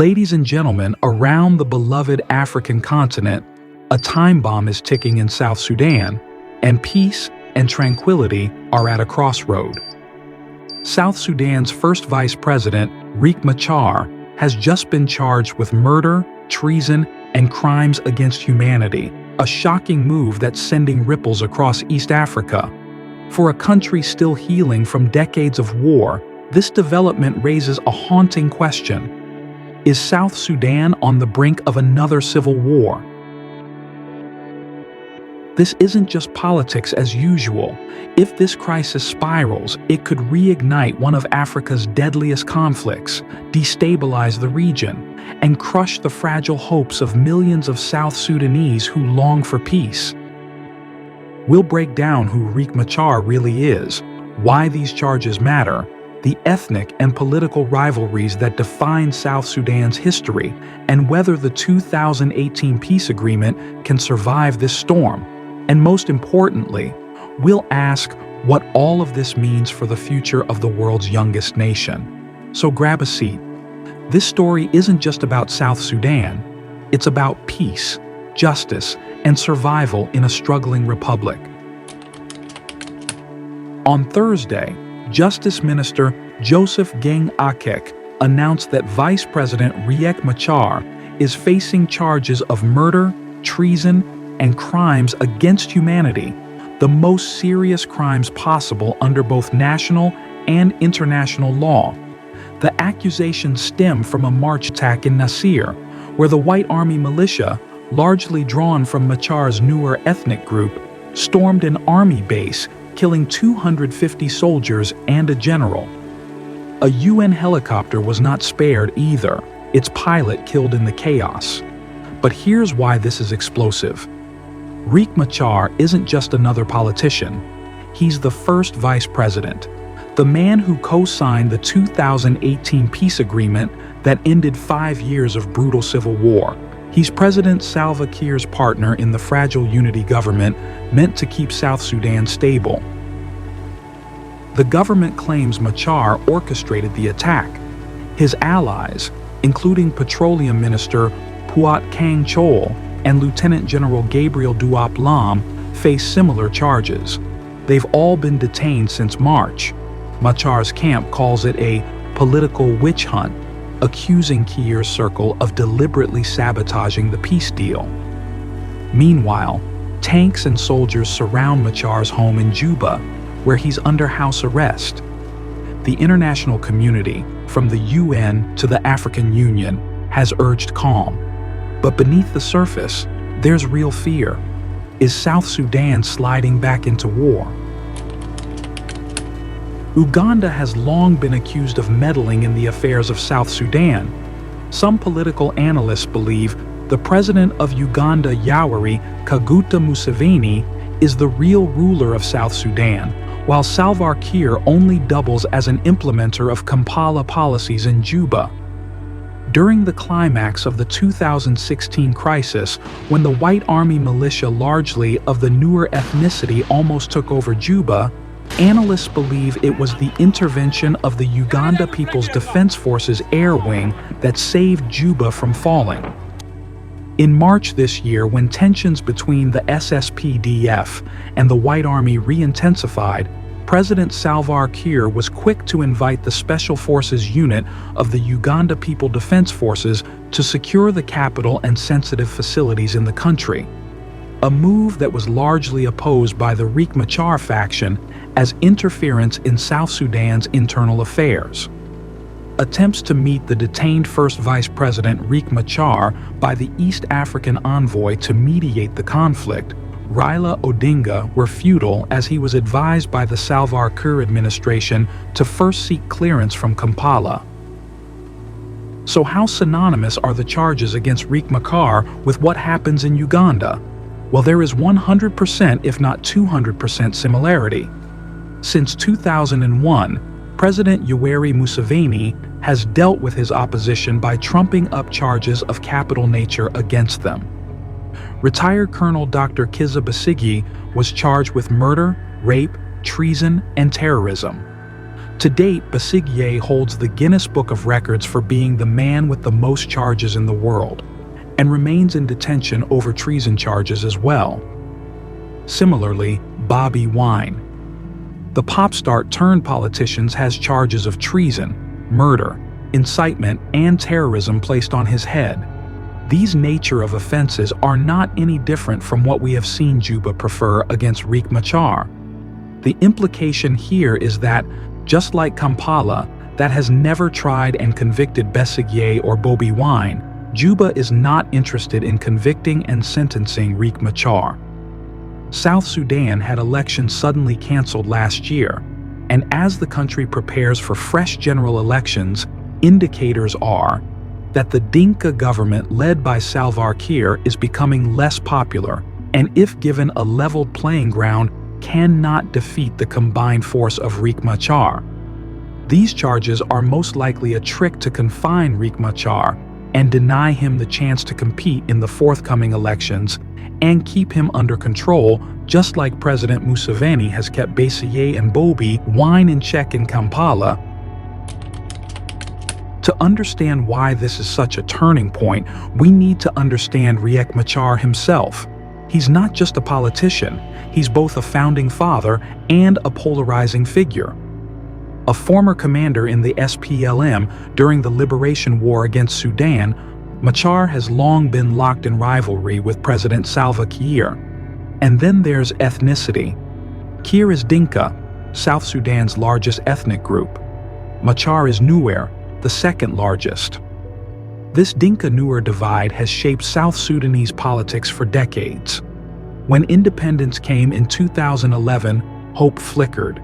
Ladies and gentlemen, around the beloved African continent, a time bomb is ticking in South Sudan, and peace and tranquility are at a crossroad. South Sudan's first vice president, Riek Machar, has just been charged with murder, treason, and crimes against humanity, a shocking move that's sending ripples across East Africa. For a country still healing from decades of war, this development raises a haunting question. Is South Sudan on the brink of another civil war? This isn't just politics as usual. If this crisis spirals, it could reignite one of Africa's deadliest conflicts, destabilize the region, and crush the fragile hopes of millions of South Sudanese who long for peace. We'll break down who Riek Machar really is, why these charges matter, the ethnic and political rivalries that define South Sudan's history, and whether the 2018 peace agreement can survive this storm. And most importantly, we'll ask what all of this means for the future of the world's youngest nation. So grab a seat. This story isn't just about South Sudan. It's about peace, justice, and survival in a struggling republic. On Thursday, Justice Minister Joseph Geng Akek announced that Vice President Riek Machar is facing charges of murder, treason, and crimes against humanity, the most serious crimes possible under both national and international law. The accusations stem from a March attack in Nasir, where the White Army militia, largely drawn from Machar's Nuer ethnic group, stormed an army base, killing 250 soldiers and a general. A UN helicopter was not spared either, its pilot killed in the chaos. But here's why this is explosive. Riek Machar isn't just another politician. He's the first vice president, the man who co-signed the 2018 peace agreement that ended 5 years of brutal civil war. He's President Salva Kiir's partner in the fragile unity government meant to keep South Sudan stable. The government claims Machar orchestrated the attack. His allies, including Petroleum Minister Puat Kang Chol and Lieutenant General Gabriel Duop Lam, face similar charges. They've all been detained since March. Machar's camp calls it a political witch hunt, accusing Kiir's circle of deliberately sabotaging the peace deal. Meanwhile, tanks and soldiers surround Machar's home in Juba, where he's under house arrest. The international community, from the UN to the African Union, has urged calm. But beneath the surface, there's real fear. Is South Sudan sliding back into war? Uganda has long been accused of meddling in the affairs of South Sudan. Some political analysts believe the president of Uganda, Yoweri Kaguta Museveni, is the real ruler of South Sudan, while Salva Kiir only doubles as an implementer of Kampala policies in Juba. During the climax of the 2016 crisis, when the White Army militia largely of the Nuer ethnicity almost took over Juba, analysts believe it was the intervention of the Uganda People's Defense Forces Air Wing that saved Juba from falling. In March this year, when tensions between the SSPDF and the White Army re-intensified, President Salva Kiir was quick to invite the Special Forces Unit of the Uganda People Defense Forces to secure the capital and sensitive facilities in the country. A move that was largely opposed by the Riek Machar faction as interference in South Sudan's internal affairs. Attempts to meet the detained first Vice President Riek Machar by the East African envoy to mediate the conflict, Raila Odinga, were futile as he was advised by the Salva Kiir administration to first seek clearance from Kampala. So how synonymous are the charges against Riek Machar with what happens in Uganda? Well, there is 100% if not 200% similarity. Since 2001, President Yoweri Museveni has dealt with his opposition by trumping up charges of capital nature against them. Retired Colonel Dr. Kizza Besigye was charged with murder, rape, treason, and terrorism. To date, Besigye holds the Guinness Book of Records for being the man with the most charges in the world, and remains in detention over treason charges as well. Similarly, Bobi Wine, the pop star turned politician, has charges of treason, murder, incitement, and terrorism placed on his head. These nature of offenses are not any different from what we have seen Juba prefer against Riek Machar. The implication here is that, just like Kampala, that has never tried and convicted Besigye or Bobi Wine, Juba is not interested in convicting and sentencing Riek Machar. South Sudan had elections suddenly cancelled last year, and as the country prepares for fresh general elections, indicators are that the Dinka government led by Salva Kiir is becoming less popular, and if given a leveled playing ground, cannot defeat the combined force of Riek Machar. These charges are most likely a trick to confine Riek Machar and deny him the chance to compete in the forthcoming elections and keep him under control, just like President Museveni has kept Besigye and Bobi Wine in check in Kampala. To understand why this is such a turning point, we need to understand Riek Machar himself. He's not just a politician, he's both a founding father and a polarizing figure. A former commander in the SPLM during the liberation war against Sudan, Machar has long been locked in rivalry with President Salva Kiir. And then there's ethnicity. Kiir is Dinka, South Sudan's largest ethnic group. Machar is Nuer, the second largest. This Dinka-Nuer divide has shaped South Sudanese politics for decades. When independence came in 2011, hope flickered.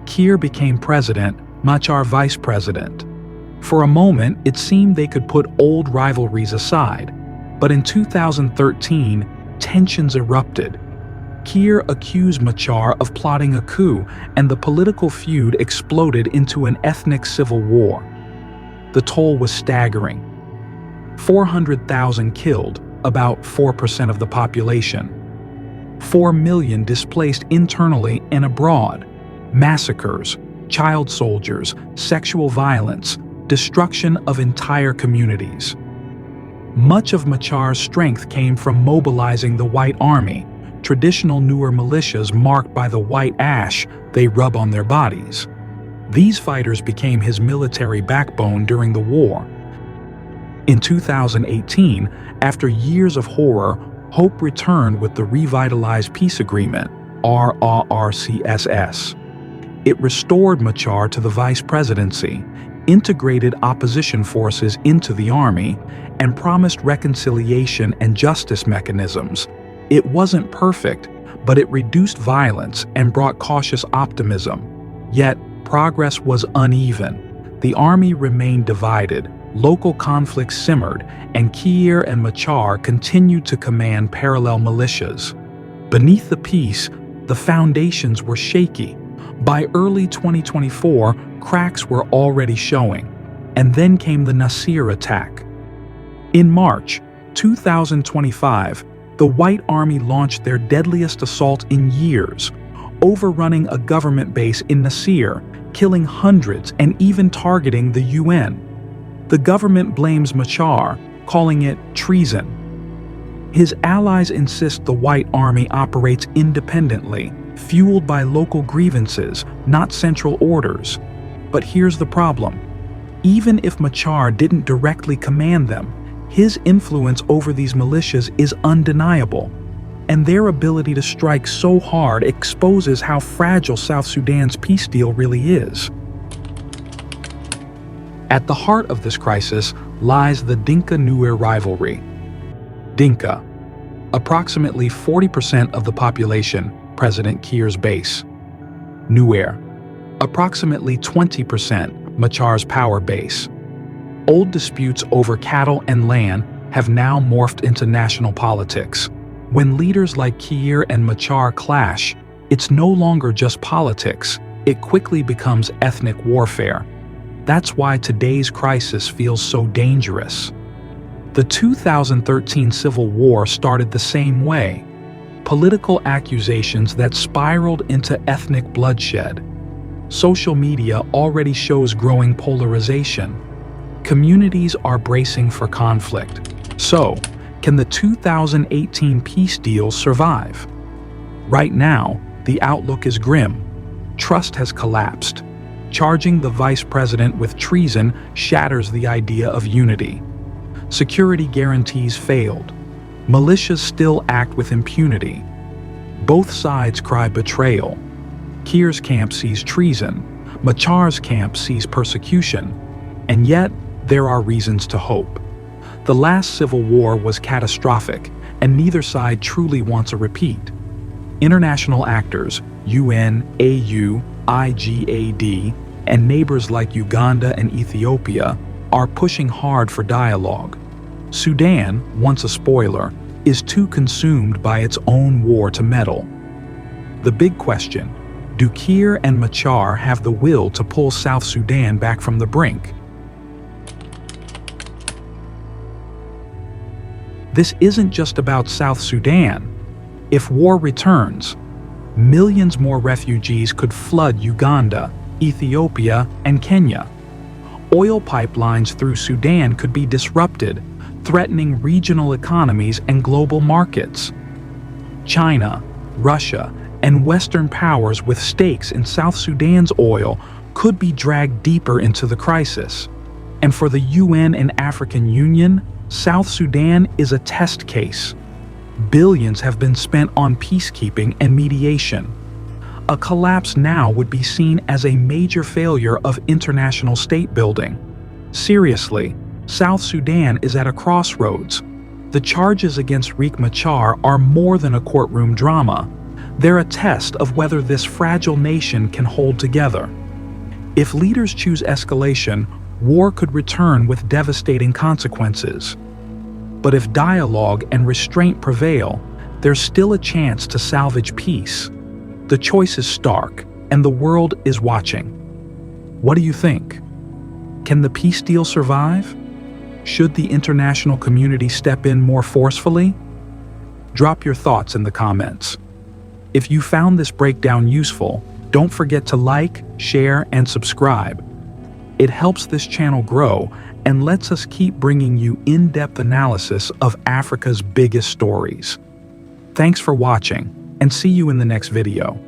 Kiir became president, Machar vice president. For a moment, it seemed they could put old rivalries aside. But in 2013, tensions erupted. Kiir accused Machar of plotting a coup, and the political feud exploded into an ethnic civil war. The toll was staggering. 400,000 killed, about 4% of the population. 4 million displaced internally and abroad. Massacres, child soldiers, sexual violence, destruction of entire communities. Much of Machar's strength came from mobilizing the White Army, traditional Nuer militias marked by the white ash they rub on their bodies. These fighters became his military backbone during the war. In 2018, after years of horror, hope returned with the revitalized peace agreement, RRCSS. It restored Machar to the vice presidency, integrated opposition forces into the army, and promised reconciliation and justice mechanisms. It wasn't perfect, but it reduced violence and brought cautious optimism. Yet, progress was uneven. The army remained divided, local conflicts simmered, and Kiir and Machar continued to command parallel militias. Beneath the peace, the foundations were shaky. By early 2024, cracks were already showing, and then came the Nasir attack. In March 2025, the White Army launched their deadliest assault in years, overrunning a government base in Nasir, killing hundreds and even targeting the UN. The government blames Machar, calling it treason. His allies insist the White Army operates independently, fueled by local grievances, not central orders. But here's the problem. Even if Machar didn't directly command them, his influence over these militias is undeniable. And their ability to strike so hard exposes how fragile South Sudan's peace deal really is. At the heart of this crisis lies the Dinka-Nuer rivalry. Dinka, approximately 40% of the population, President Kiir's base. Nuer, approximately 20%, Machar's power base. Old disputes over cattle and land have now morphed into national politics. When leaders like Kiir and Machar clash, it's no longer just politics, it quickly becomes ethnic warfare. That's why today's crisis feels so dangerous. The 2013 Civil War started the same way. Political accusations that spiraled into ethnic bloodshed. Social media already shows growing polarization. Communities are bracing for conflict. So, can the 2018 peace deal survive? Right now, the outlook is grim. Trust has collapsed. Charging the vice president with treason shatters the idea of unity. Security guarantees failed. Militias still act with impunity. Both sides cry betrayal. Kiir's camp sees treason. Machar's camp sees persecution. And yet, there are reasons to hope. The last civil war was catastrophic, and neither side truly wants a repeat. International actors, UN, AU, IGAD, and neighbors like Uganda and Ethiopia are pushing hard for dialogue. Sudan, once a spoiler, is too consumed by its own war to meddle. The big question, do Kiir and Machar have the will to pull South Sudan back from the brink? This isn't just about South Sudan. If war returns, millions more refugees could flood Uganda, Ethiopia, and Kenya. Oil pipelines through Sudan could be disrupted, threatening regional economies and global markets. China, Russia, and Western powers with stakes in South Sudan's oil could be dragged deeper into the crisis. And for the UN and African Union, South Sudan is a test case. Billions have been spent on peacekeeping and mediation. A collapse now would be seen as a major failure of international state building. Seriously, South Sudan is at a crossroads. The charges against Riek Machar are more than a courtroom drama. They're a test of whether this fragile nation can hold together. If leaders choose escalation, war could return with devastating consequences. But if dialogue and restraint prevail, there's still a chance to salvage peace. The choice is stark, and the world is watching. What do you think? Can the peace deal survive? Should the international community step in more forcefully? Drop your thoughts in the comments. If you found this breakdown useful, don't forget to like, share, and subscribe. It helps this channel grow and lets us keep bringing you in-depth analysis of Africa's biggest stories. Thanks for watching, and see you in the next video.